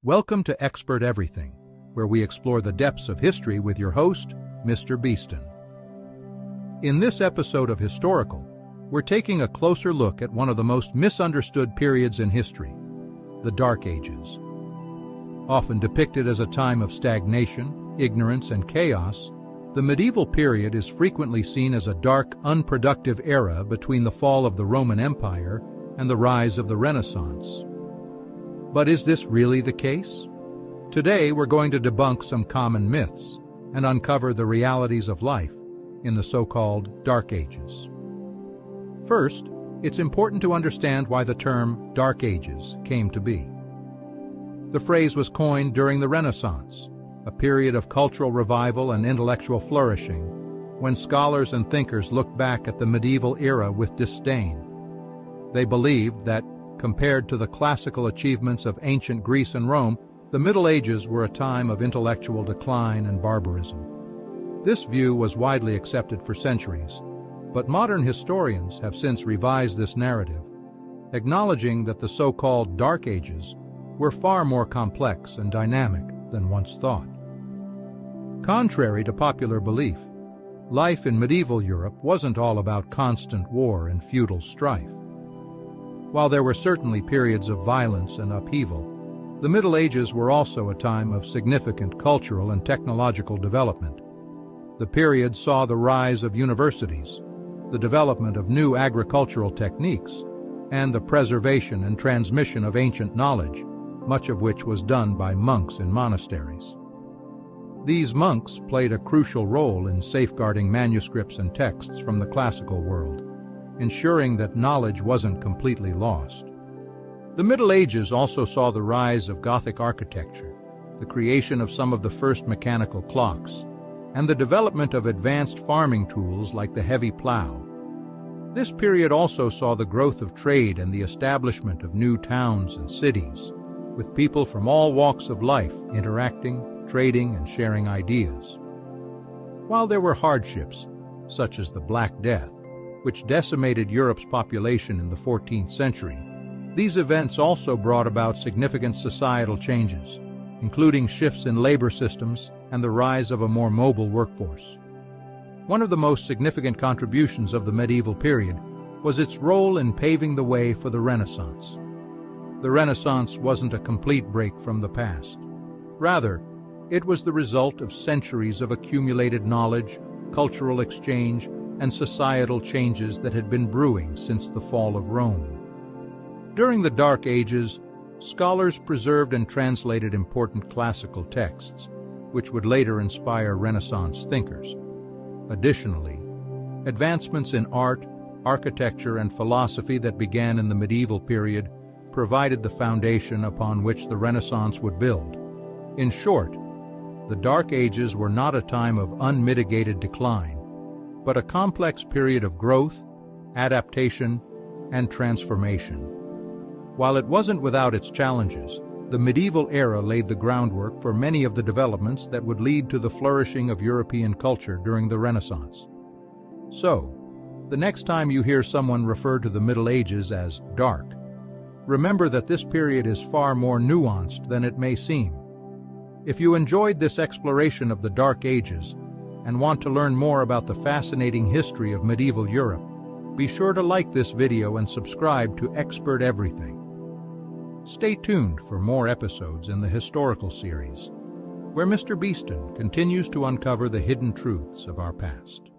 Welcome to Expert Everything, where we explore the depths of history with your host, Mr. Beeston. In this episode of Historical, we're taking a closer look at one of the most misunderstood periods in history, the Dark Ages. Often depicted as a time of stagnation, ignorance, and chaos, the medieval period is frequently seen as a dark, unproductive era between the fall of the Roman Empire and the rise of the Renaissance. But is this really the case? Today, we're going to debunk some common myths and uncover the realities of life in the so-called Dark Ages. First, it's important to understand why the term Dark Ages came to be. The phrase was coined during the Renaissance, a period of cultural revival and intellectual flourishing, when scholars and thinkers looked back at the medieval era with disdain. They believed that, compared to the classical achievements of ancient Greece and Rome, the Middle Ages were a time of intellectual decline and barbarism. This view was widely accepted for centuries, but modern historians have since revised this narrative, acknowledging that the so-called Dark Ages were far more complex and dynamic than once thought. Contrary to popular belief, life in medieval Europe wasn't all about constant war and feudal strife. While there were certainly periods of violence and upheaval, the Middle Ages were also a time of significant cultural and technological development. The period saw the rise of universities, the development of new agricultural techniques, and the preservation and transmission of ancient knowledge, much of which was done by monks in monasteries. These monks played a crucial role in safeguarding manuscripts and texts from the classical world, ensuring that knowledge wasn't completely lost. The Middle Ages also saw the rise of Gothic architecture, the creation of some of the first mechanical clocks, and the development of advanced farming tools like the heavy plow. This period also saw the growth of trade and the establishment of new towns and cities, with people from all walks of life interacting, trading, and sharing ideas. While there were hardships, such as the Black Death, which decimated Europe's population in the 14th century, these events also brought about significant societal changes, including shifts in labor systems and the rise of a more mobile workforce. One of the most significant contributions of the medieval period was its role in paving the way for the Renaissance. The Renaissance wasn't a complete break from the past. Rather, it was the result of centuries of accumulated knowledge, cultural exchange, and societal changes that had been brewing since the fall of Rome. During the Dark Ages, scholars preserved and translated important classical texts, which would later inspire Renaissance thinkers. Additionally, advancements in art, architecture, and philosophy that began in the medieval period provided the foundation upon which the Renaissance would build. In short, the Dark Ages were not a time of unmitigated decline, but a complex period of growth, adaptation, and transformation. While it wasn't without its challenges, the medieval era laid the groundwork for many of the developments that would lead to the flourishing of European culture during the Renaissance. So, the next time you hear someone refer to the Middle Ages as dark, remember that this period is far more nuanced than it may seem. If you enjoyed this exploration of the Dark Ages and want to learn more about the fascinating history of medieval Europe, be sure to like this video and subscribe to Expert Everything. Stay tuned for more episodes in the Historical series, where Mr. Beeston continues to uncover the hidden truths of our past.